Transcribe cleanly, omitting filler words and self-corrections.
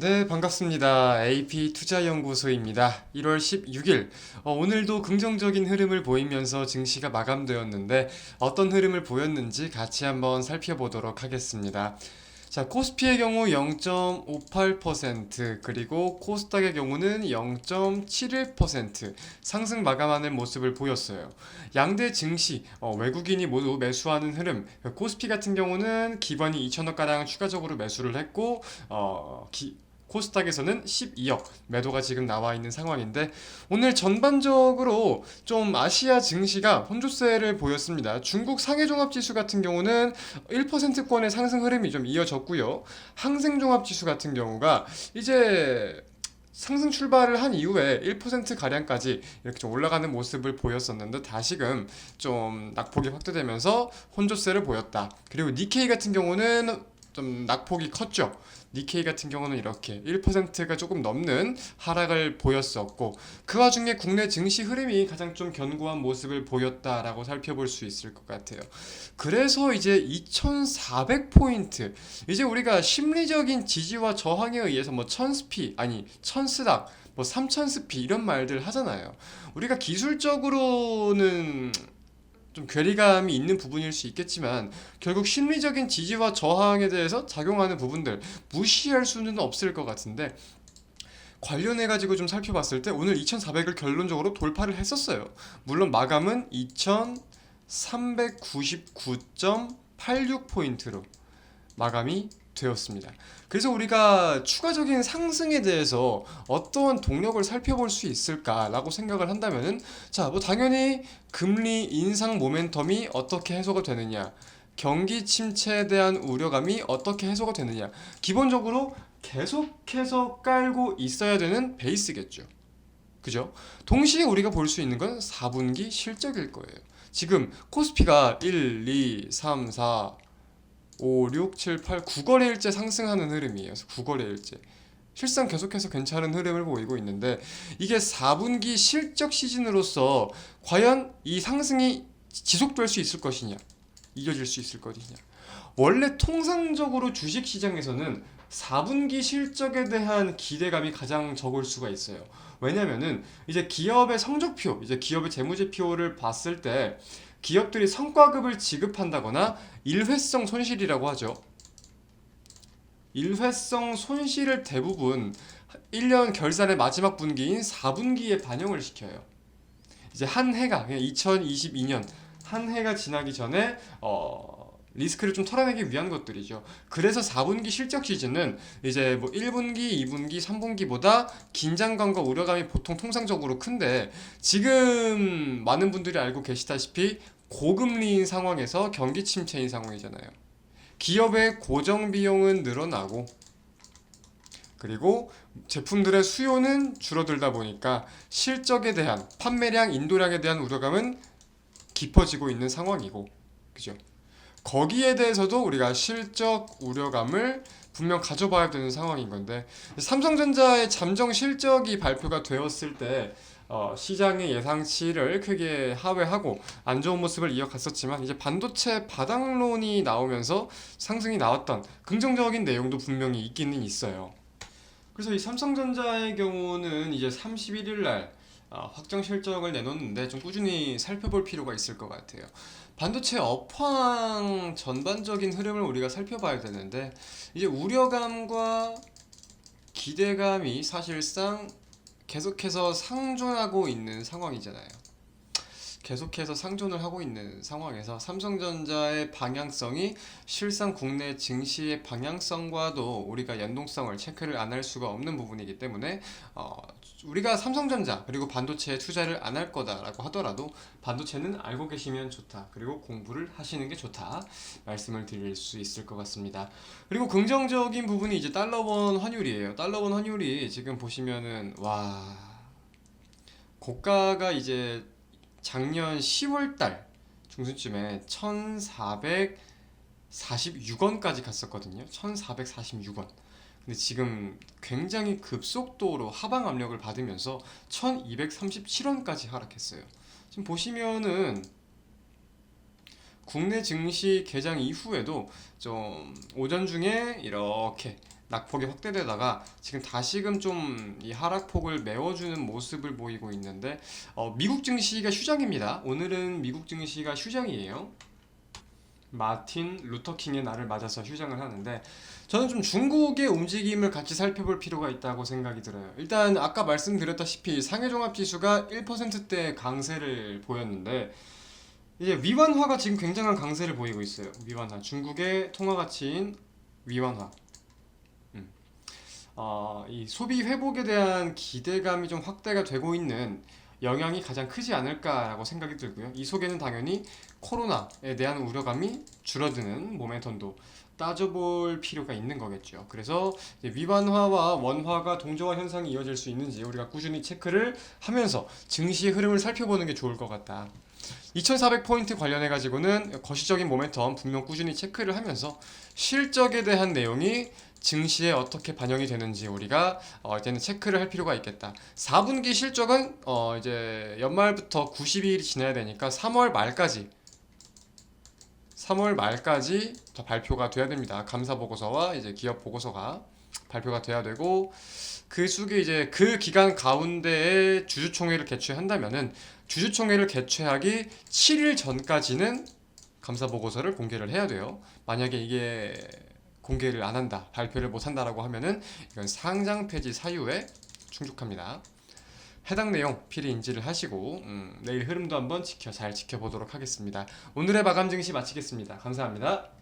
네, 반갑습니다. AP투자연구소입니다. 1월 16일, 오늘도 긍정적인 흐름을 보이면서 증시가 마감되었는데 어떤 흐름을 보였는지 같이 한번 살펴보도록 하겠습니다. 자, 코스피의 경우 0.58%, 그리고 코스닥의 경우는 0.71% 상승 마감하는 모습을 보였어요. 양대 증시, 외국인이 모두 매수하는 흐름, 코스피 같은 경우는 기관이 2천억가량 추가적으로 매수를 했고, 코스닥에서는 12억 매도가 지금 나와 있는 상황인데 오늘 전반적으로 좀 아시아 증시가 혼조세를 보였습니다. 중국 상해종합지수 같은 경우는 1%권의 상승 흐름이 좀 이어졌고요. 항생종합지수 같은 경우가 이제 상승 출발을 한 이후에 1%가량까지 이렇게 좀 올라가는 모습을 보였었는데 다시금 좀 낙폭이 확대되면서 혼조세를 보였다. 그리고 니케이 같은 경우는 좀 낙폭이 컸죠. 니케이 같은 경우는 이렇게 1%가 조금 넘는 하락을 보였었고 그 와중에 국내 증시 흐름이 가장 좀 견고한 모습을 보였다라고 살펴볼 수 있을 것 같아요. 그래서 이제 2400포인트 이제 우리가 심리적인 지지와 저항에 의해서 뭐 1000스피 아니 1000스닥 뭐 3000스피 이런 말들 하잖아요. 우리가 기술적으로는 좀 괴리감이 있는 부분일 수 있겠지만 결국 심리적인 지지와 저항에 대해서 작용하는 부분들 무시할 수는 없을 것 같은데 관련해 가지고 좀 살펴봤을 때 오늘 2400을 결론적으로 돌파를 했었어요. 물론 마감은 2399.86포인트로 마감이 되었습니다. 그래서 우리가 추가적인 상승에 대해서 어떠한 동력을 살펴볼 수 있을까라고 생각을 한다면은 뭐 당연히 금리 인상 모멘텀이 어떻게 해소가 되느냐, 경기 침체에 대한 우려감이 어떻게 해소가 되느냐, 기본적으로 계속해서 깔고 있어야 되는 베이스겠죠. 그죠? 동시에 우리가 볼 수 있는 건 4분기 실적일 거예요. 지금 코스피가 1, 2, 3, 4, 5, 6, 7, 8, 9거래일째 상승하는 흐름이에요. 9거래일째. 실상 계속해서 괜찮은 흐름을 보이고 있는데 이게 4분기 실적 시즌으로서 과연 이 상승이 지속될 수 있을 것이냐, 이겨질 수 있을 것이냐. 원래 통상적으로 주식시장에서는 4분기 실적에 대한 기대감이 가장 적을 수가 있어요. 왜냐면은 이제 기업의 성적표, 이제 기업의 재무제표를 봤을 때 기업들이 성과급을 지급한다거나 일회성 손실이라고 하죠. 일회성 손실을 대부분 1년 결산의 마지막 분기인 4분기에 반영을 시켜요. 이제 한 해가, 그냥 2022년 한 해가 지나기 전에 리스크를 좀 털어내기 위한 것들이죠. 그래서 4분기 실적 시즌은 이제 뭐 1분기, 2분기, 3분기보다 긴장감과 우려감이 보통 통상적으로 큰데 지금 많은 분들이 알고 계시다시피 고금리인 상황에서 경기 침체인 상황이잖아요. 기업의 고정 비용은 늘어나고 그리고 제품들의 수요는 줄어들다 보니까 실적에 대한 판매량, 인도량에 대한 우려감은 깊어지고 있는 상황이고, 그죠? 거기에 대해서도 우리가 실적 우려감을 분명 가져봐야 되는 상황인 건데 삼성전자의 잠정 실적이 발표가 되었을 때 시장의 예상치를 크게 하회하고 안 좋은 모습을 이어갔었지만 이제 반도체 바닥론이 나오면서 상승이 나왔던 긍정적인 내용도 분명히 있기는 있어요. 그래서 이 삼성전자의 경우는 이제 31일 날 확정 실적을 내놓는데 좀 꾸준히 살펴볼 필요가 있을 것 같아요. 반도체 업황 전반적인 흐름을 우리가 살펴봐야 되는데 이제 우려감과 기대감이 사실상 계속해서 상존하고 있는 상황이잖아요. 계속해서 상존을 하고 있는 상황에서 삼성전자의 방향성이 실상 국내 증시의 방향성과도 우리가 연동성을 체크를 안 할 수가 없는 부분이기 때문에 우리가 삼성전자 그리고 반도체에 투자를 안 할 거다라고 하더라도 반도체는 알고 계시면 좋다. 그리고 공부를 하시는 게 좋다. 말씀을 드릴 수 있을 것 같습니다. 그리고 긍정적인 부분이 이제 달러원 환율이에요. 달러원 환율이 지금 보시면은 고가가 이제 작년 10월 달 중순쯤에 1446원까지 갔었거든요. 1446원. 근데 지금 굉장히 급속도로 하방 압력을 받으면서 1237원까지 하락했어요. 지금 보시면은 국내 증시 개장 이후에도 좀 오전 중에 이렇게 낙폭이 확대되다가 지금 다시금 좀 이 하락폭을 메워주는 모습을 보이고 있는데 미국 증시가 휴장입니다. 오늘은 미국 증시가 휴장이에요. 마틴 루터킹의 날을 맞아서 휴장을 하는데 저는 좀 중국의 움직임을 같이 살펴볼 필요가 있다고 생각이 들어요. 일단 아까 말씀드렸다시피 상해종합지수가 1%대 강세를 보였는데 이제 위완화가 지금 굉장한 강세를 보이고 있어요. 위완화. 중국의 통화 가치인 위완화. 이 소비 회복에 대한 기대감이 좀 확대가 되고 있는 영향이 가장 크지 않을까라고 생각이 들고요. 이 속에는 당연히 코로나에 대한 우려감이 줄어드는 모멘텀도 따져볼 필요가 있는 거겠죠. 그래서 이제 위완화와 원화가 동조화 현상이 이어질 수 있는지 우리가 꾸준히 체크를 하면서 증시의 흐름을 살펴보는 게 좋을 것 같다. 2400포인트 관련해 가지고는 거시적인 모멘텀 분명 꾸준히 체크를 하면서 실적에 대한 내용이 증시에 어떻게 반영이 되는지 우리가 이제는 체크를 할 필요가 있겠다. 4분기 실적은 이제 연말부터 90일이 지나야 되니까 3월 말까지 더 발표가 돼야 됩니다. 감사 보고서와 이제 기업 보고서가 발표가 돼야 되고 그 속에 이제 그 기간 가운데에 주주총회를 개최한다면은 주주총회를 개최하기 7일 전까지는 감사 보고서를 공개를 해야 돼요. 만약에 이게 공개를 안 한다, 발표를 못 한다라고 하면은 이건 상장 폐지 사유에 충족합니다. 해당 내용 필히 인지를 하시고 내일 흐름도 한번 잘 지켜보도록 하겠습니다. 오늘의 마감 증시 마치겠습니다. 감사합니다.